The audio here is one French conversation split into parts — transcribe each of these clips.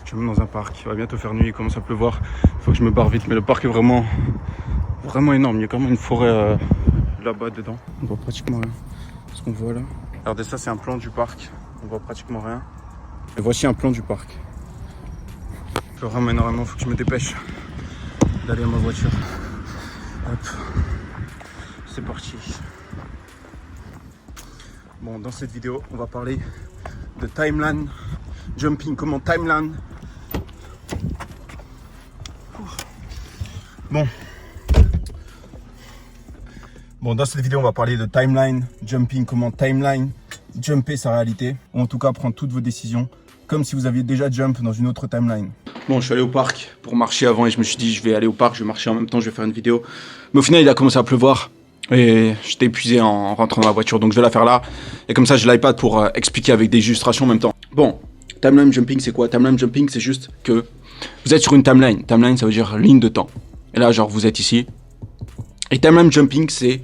actuellement dans un parc. Il va bientôt faire nuit, il commence à pleuvoir. Il faut que je me barre vite, mais le parc est vraiment énorme. Il y a quand même une forêt là-bas dedans. On voit pratiquement rien. Ce qu'on voit là. Regardez, ça c'est un plan du parc. On voit pratiquement rien. Et voici un plan du parc. Il pleut vraiment énormément, il faut que je me dépêche d'aller à ma voiture. Hop. C'est parti. Bon, dans cette vidéo, on va parler de timeline jumping. Comment timeline. Bon, dans cette vidéo, on va parler de timeline jumping. Comment timeline jumper sa réalité. Ou en tout cas, prendre toutes vos décisions comme si vous aviez déjà jump dans une autre timeline. Bon, je suis allé au parc pour marcher avant et je me suis dit, je vais aller au parc, je vais marcher en même temps, je vais faire une vidéo. Mais au final, il a commencé à pleuvoir. Et j'étais épuisé en rentrant dans la voiture, donc je vais la faire là. Et comme ça, j'ai l'iPad pour expliquer avec des illustrations en même temps. Bon, timeline jumping, c'est quoi? Timeline jumping, c'est juste que vous êtes sur une timeline. Timeline, ça veut dire ligne de temps. Et là, genre, vous êtes ici. Et timeline jumping, c'est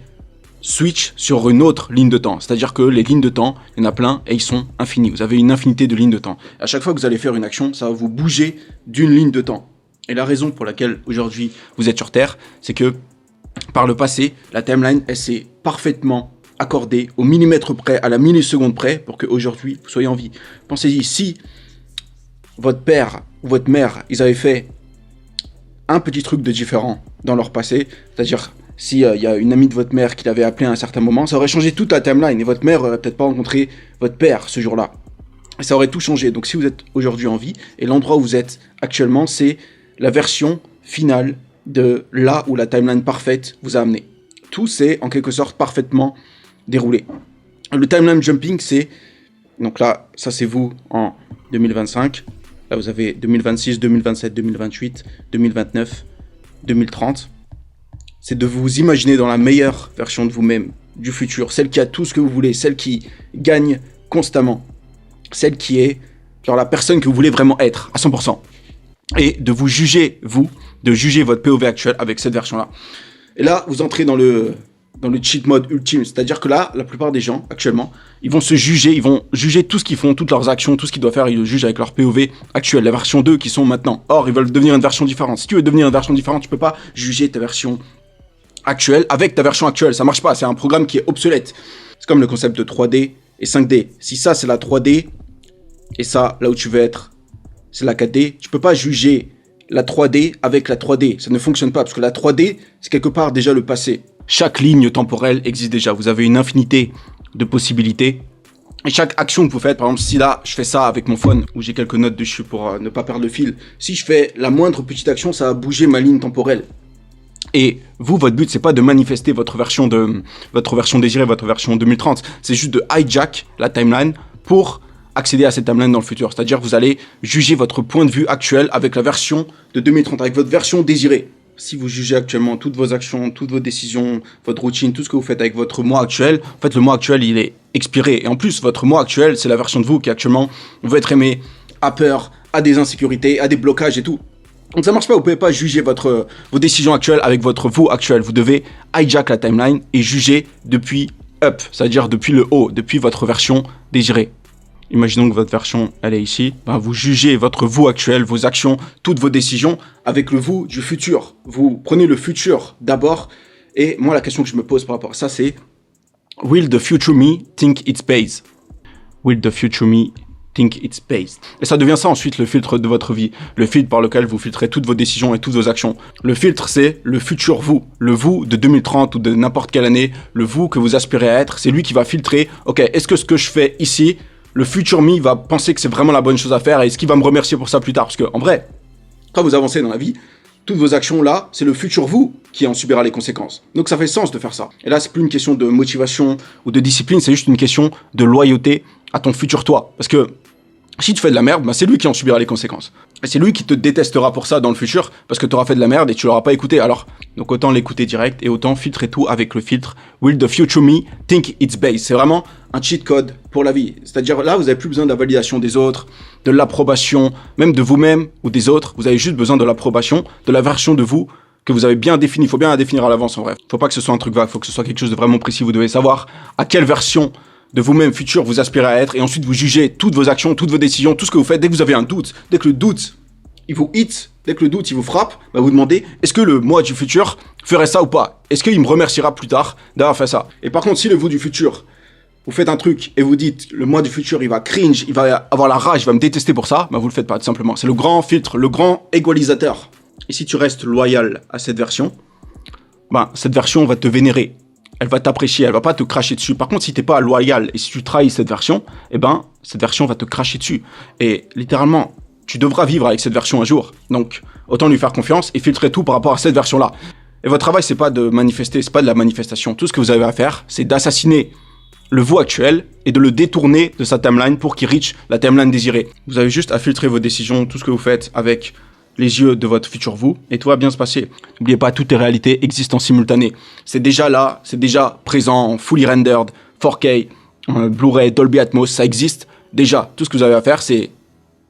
switch sur une autre ligne de temps. C'est-à-dire que les lignes de temps, il y en a plein et ils sont infinis. Vous avez une infinité de lignes de temps. À chaque fois que vous allez faire une action, ça va vous bouger d'une ligne de temps. Et la raison pour laquelle aujourd'hui vous êtes sur Terre, c'est que par le passé, la timeline, elle s'est parfaitement accordée au millimètre près, à la milliseconde près, pour qu'aujourd'hui, vous soyez en vie. Pensez-y, si votre père ou votre mère, ils avaient fait un petit truc de différent dans leur passé, c'est-à-dire s'il y a une amie de votre mère qui l'avait appelé à un certain moment, ça aurait changé toute la timeline, et votre mère n'aurait peut-être pas rencontré votre père ce jour-là. Et ça aurait tout changé. Donc si vous êtes aujourd'hui en vie, et l'endroit où vous êtes actuellement, c'est la version finale de là où la timeline parfaite vous a amené. Tout s'est en quelque sorte parfaitement déroulé. Le timeline jumping, c'est... Donc là, ça c'est vous en 2025. Là, vous avez 2026, 2027, 2028, 2029, 2030. C'est de vous imaginer dans la meilleure version de vous-même, du futur. Celle qui a tout ce que vous voulez, celle qui gagne constamment. Celle qui est genre la personne que vous voulez vraiment être, à 100%. Et de vous juger, vous, de juger votre POV actuel avec cette version-là. Et là, vous entrez dans le cheat mode ultime. C'est-à-dire que là, la plupart des gens, actuellement, ils vont se juger, ils vont juger tout ce qu'ils font, toutes leurs actions, tout ce qu'ils doivent faire, ils le jugent avec leur POV actuel, la version 2 qui sont maintenant. Or, ils veulent devenir une version différente. Si tu veux devenir une version différente, tu peux pas juger ta version actuelle avec ta version actuelle. Ça marche pas, c'est un programme qui est obsolète. C'est comme le concept de 3D et 5D. Si ça, c'est la 3D, et ça, là où tu veux être, c'est la 4D, tu peux pas juger la 3D avec la 3D. Ça ne fonctionne pas, parce que la 3D, c'est quelque part déjà le passé. Chaque ligne temporelle existe déjà. Vous avez une infinité de possibilités. Et chaque action que vous faites, par exemple, si là, je fais ça avec mon phone, où j'ai quelques notes dessus pour ne pas perdre le fil. Si je fais la moindre petite action, ça va bouger ma ligne temporelle. Et vous, votre but, c'est pas de manifester votre version désirée, votre version 2030. C'est juste de hijack la timeline pour accéder à cette timeline dans le futur. C'est-à-dire vous allez juger votre point de vue actuel avec la version de 2030, avec votre version désirée. Si vous jugez actuellement toutes vos actions, toutes vos décisions, votre routine, tout ce que vous faites avec votre moi actuel, en fait, le moi actuel, il est expiré. Et en plus, votre moi actuel, c'est la version de vous qui actuellement veut être aimé, a peur, a des insécurités, a des blocages et tout. Donc ça marche pas, vous pouvez pas juger vos décisions actuelles avec votre vous actuel. Vous devez hijack la timeline et juger depuis up, c'est-à-dire depuis le haut, depuis votre version désirée. Imaginons que votre version, elle est ici. Ben, vous jugez votre vous actuel, vos actions, toutes vos décisions avec le vous du futur. Vous prenez le futur d'abord. Et moi, la question que je me pose par rapport à ça, c'est will the future me think it's pays? Will the future me think it's pays? Et ça devient ça ensuite le filtre de votre vie. Le filtre par lequel vous filtrez toutes vos décisions et toutes vos actions. Le filtre, c'est le futur vous. Le vous de 2030 ou de n'importe quelle année. Le vous que vous aspirez à être. C'est lui qui va filtrer. Ok, est-ce que ce que je fais ici, le futur me va penser que c'est vraiment la bonne chose à faire et est-ce qu'il va me remercier pour ça plus tard? Parce que, en vrai, quand vous avancez dans la vie, toutes vos actions là, c'est le futur vous qui en subira les conséquences. Donc ça fait sens de faire ça. Et là, c'est plus une question de motivation ou de discipline, c'est juste une question de loyauté à ton futur toi. Parce que si tu fais de la merde, bah c'est lui qui en subira les conséquences. Et c'est lui qui te détestera pour ça dans le futur, parce que tu auras fait de la merde et tu l'auras pas écouté. Alors, donc autant l'écouter direct et autant filtrer tout avec le filtre Will the future me think it's base. C'est vraiment un cheat code pour la vie. C'est-à-dire là, vous n'avez plus besoin de la validation des autres, de l'approbation, même de vous-même ou des autres. Vous avez juste besoin de l'approbation, de la version de vous que vous avez bien définie. Il faut bien la définir à l'avance en vrai. Faut pas que ce soit un truc vague, faut que ce soit quelque chose de vraiment précis. Vous devez savoir à quelle version de vous-même futur vous aspirez à être et ensuite vous jugez toutes vos actions, toutes vos décisions, tout ce que vous faites. Dès que vous avez un doute, dès que le doute, il vous hit, dès que le doute, il vous frappe, bah vous demandez, est-ce que le moi du futur ferait ça ou pas? Est-ce qu'il me remerciera plus tard d'avoir fait ça? Et par contre, si le vous du futur, vous faites un truc et vous dites, le moi du futur, il va cringe, il va avoir la rage, il va me détester pour ça, bah vous le faites pas, tout simplement. C'est le grand filtre, le grand égalisateur. Et si tu restes loyal à cette version, bah cette version va te vénérer. Elle va t'apprécier, elle va pas te cracher dessus. Par contre, si t'es pas loyal et si tu trahis cette version, eh ben, cette version va te cracher dessus. Et littéralement, tu devras vivre avec cette version un jour. Donc, autant lui faire confiance et filtrer tout par rapport à cette version-là. Et votre travail, c'est pas de manifester, c'est pas de la manifestation. Tout ce que vous avez à faire, c'est d'assassiner le vous actuel et de le détourner de sa timeline pour qu'il reach la timeline désirée. Vous avez juste à filtrer vos décisions, tout ce que vous faites avec les yeux de votre futur vous, et tout va bien se passer. N'oubliez pas, toutes les réalités existent en simultané. C'est déjà là, c'est déjà présent, fully rendered, 4K, Blu-ray, Dolby Atmos, ça existe déjà. Tout ce que vous avez à faire, c'est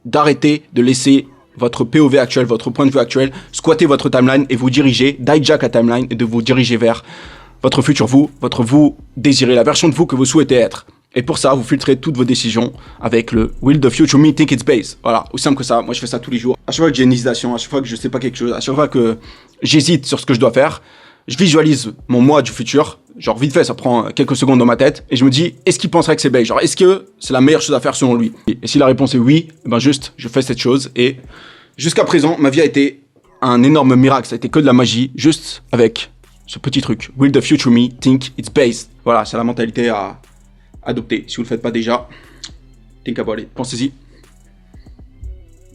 d'arrêter de laisser votre POV actuel, votre point de vue actuel, squatter votre timeline et vous diriger, d'hijack la timeline et de vous diriger vers votre futur vous, votre vous désiré, la version de vous que vous souhaitez être. Et pour ça, vous filtrez toutes vos décisions avec le Will the Future Me Think It's Base. Voilà, aussi simple que ça. Moi, je fais ça tous les jours. À chaque fois que j'ai une hésitation, à chaque fois que je sais pas quelque chose, à chaque fois que j'hésite sur ce que je dois faire, je visualise mon moi du futur. Genre, vite fait, ça prend quelques secondes dans ma tête. Et je me dis, est-ce qu'il penserait que c'est base? Genre, est-ce que c'est la meilleure chose à faire selon lui? Et si la réponse est oui, ben juste, je fais cette chose. Et jusqu'à présent, ma vie a été un énorme miracle. Ça a été que de la magie, juste avec ce petit truc. Will the Future Me Think It's Base. Voilà, c'est la mentalité à adopter. Si vous le faites pas déjà, think about it. Pensez-y.